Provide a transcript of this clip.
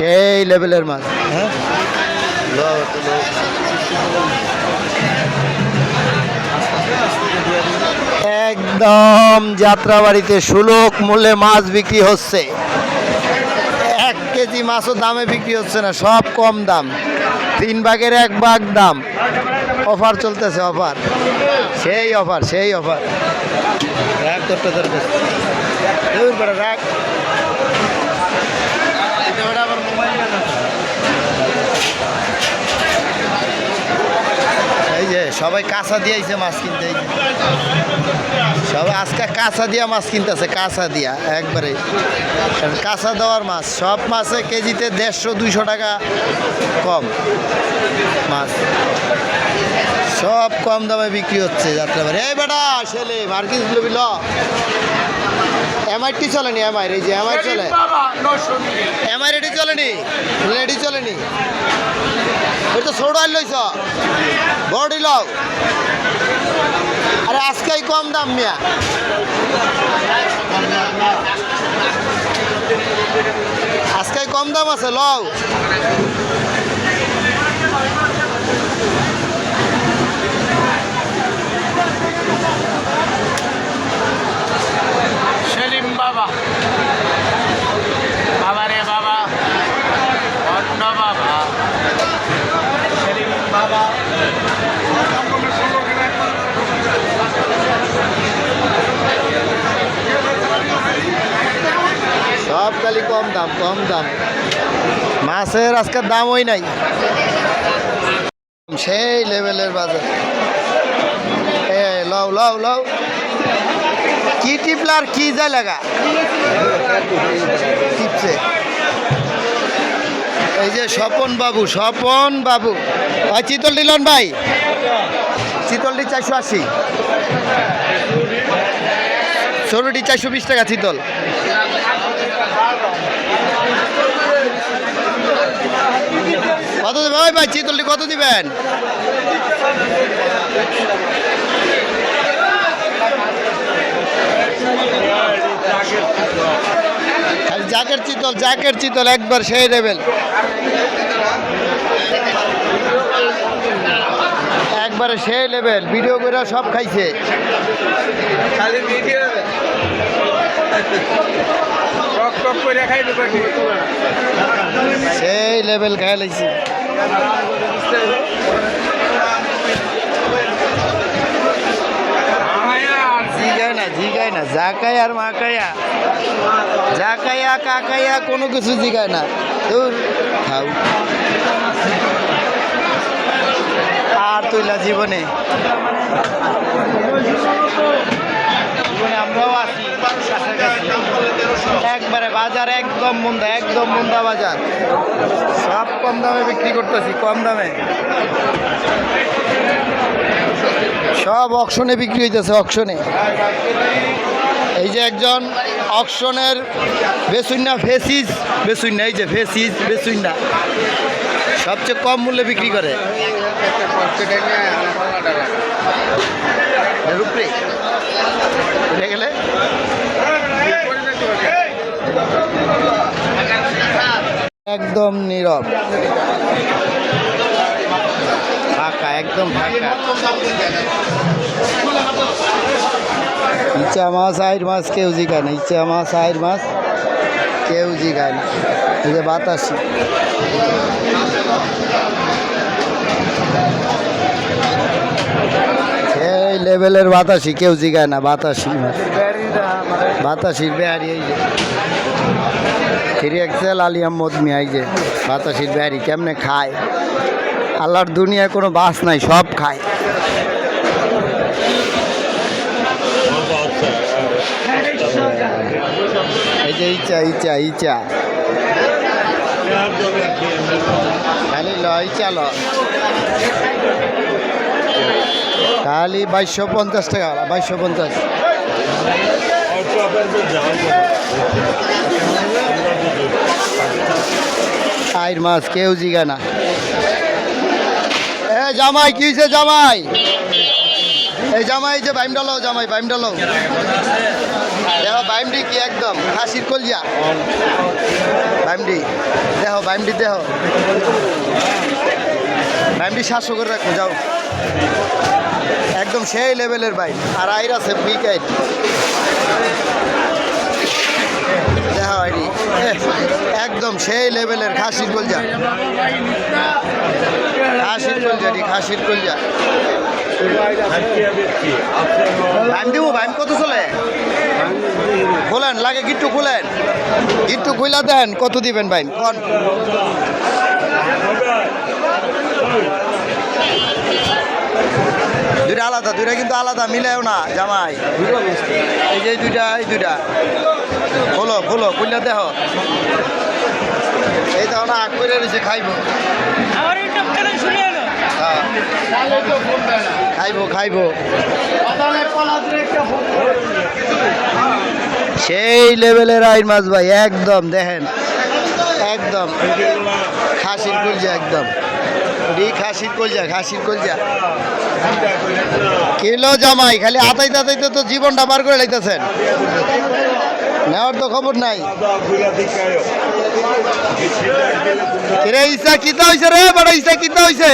সেই লেভেলের মাছ। হ্যাঁ, একদম যাত্রাবাড়িতে সুলভ মূল্যে মাছ বিক্রি হচ্ছে। 1 কেজি মাছও দামে বিক্রি হচ্ছে না, সব কম দাম, 3 ভাগের 1 ভাগ দাম। অফার চলতেছে, অফার, সেই অফার, সেই অফার। রাখ তোরটা, তোর রাখ। এই যে সবাই কাঁচা দিয়েছে মাছ কিনতে, সবাই আজকে কাঁচা দিয়া মাছ কিনতেছে, কাঁচা দিয়া একবারে কাঁচা দেওয়ার মাছ। সব মাছে কেজিতে 150-200 টাকা কম মাছ, সব কম দামে বিক্রি হচ্ছে যাত্রাবাড়ি। এই বেটা ছেলে মার্কিন বিল এমআইটি চলেনি, এমআই এই যে এমআই চলে, এমআই রেডি চলেনি, রেডি চলেনি। ওই তো ছোট আল লইছ, বড় লও। আরে আজকেই কম দাম মিয়া, আজকেই কম দাম আছে, লও। সেলিম বাবা, বাবা রে বাবা, অন্য বাবা, সেলিম বাবা। সব খালি কম দাম, কম দাম, মাছের আজকের দামই নাই, সেই লেভেলের বাজার। লও লও লও, কি টিপলার কি যায় লাগা টিপছে। এই যে স্বপন বাবু, স্বপন বাবু ভাই, চিতল দিলেন ভাই, চিতলটি 480, ষোলোটি 420 টাকা চিতল। কত দেবে ভাই? ভাই চিতলটি কত দিবেন? খালি জ্যাকেট চিতল, জ্যাকেট চিতল একবার সেই লেভেল, একবারে সেই লেভেল। ভিডিও করে সব খাইছে, খালি ভিডিও টক টক করে খাইবে, সেই লেভেল খাই লাইছি। জিগায় না, জিগায় না, জাকাই আর মাকাইয়া, জাকাইয়া কাকাইয়া কোনো কিছু জিগায় না, দূর খাও। আর তুইলা জীবনে, জীবনে আমরাও আছি কাছাকাছি। একবারে বাজার একদম মন্দা, একদম মন্দা বাজার, সব কম দামে বিক্রি করতেছি, কম দামে। সব অকশনে বিক্রি হইতেছে, অকশনে। এই যে একজন অকশনের বেসুইনা, ফেসিস বেসুইনা, এই যে ফেসিস বেসুইনা সবচেয়ে কম মূল্যে বিক্রি করে। রূপরে উঠে গেলে একদম নীরব, ফাঁকা, একদম ফাঁকা। ইচ্ছা মাছ, আইর মাছ কেউ জিগায় না, ইচ্ছা মাছ, আইর মাছ কেউ জিগায় না। এই যে বাতাসি, সেই লেভেলের বাতাসি কেউ জিগায় না, বাতাসি মাছ, বাতাসির বেহারি। এই যে 3XL আলী আহমদ মিয়া, এই যে বাতাসির বেহারি কেমনে খায়। আল্লাহর দুনিয়ায় কোনো বাস নাই, সব খায়। এই যে ইচ্ছা, ইচ্ছা, ইচ্ছা, খালি ল, ইচ্ছা ল, খালি 2250 টাকা, 2250। আইর মাছ কেউ জিগা না। এ জামাই কি হয়েছে? জামাই, এই জামাই যে বাইম ডালো, জামাই বাইম ডালো, দেখো বাইম বাইমডি কি একদম খাসির কলজা বাইমডি দেহ বাইমডি দেহ বাইমডি 700 করে রাখো যাও একদম সেই লেভেলের বাইক আর আইর আছে উইকেট দেহ আইডি একদম সেই লেভেলের খাসির কলজা খাসির কলজা ভাইম দিব ভাইম কত চলে খোলেন লাগে গিট্টু খুলেন গিট্টু খুইলা দেন কত দিবেন ভাইম কোন দুইটা আলাদা দুইটা কিন্তু আলাদা মিলেও না জামাই এই যে এই দুইটা খোলো খোলো খুললা দেহ এই তো না আগ করে রয়েছে খাইবো হ্যাঁ খাইবো সেই লেভেলের আইন মাছ ভাই একদম দেখেন একদম খাসির কলজা একদম খাসির কলজা কিলো জামাই খালি আতাইতে তো জীবনটা বার করে লাইতেছেন নেওয়ার তো খবর নাই রে ইসা কিতা হইছে রে বড় ইসা কিতা হইছে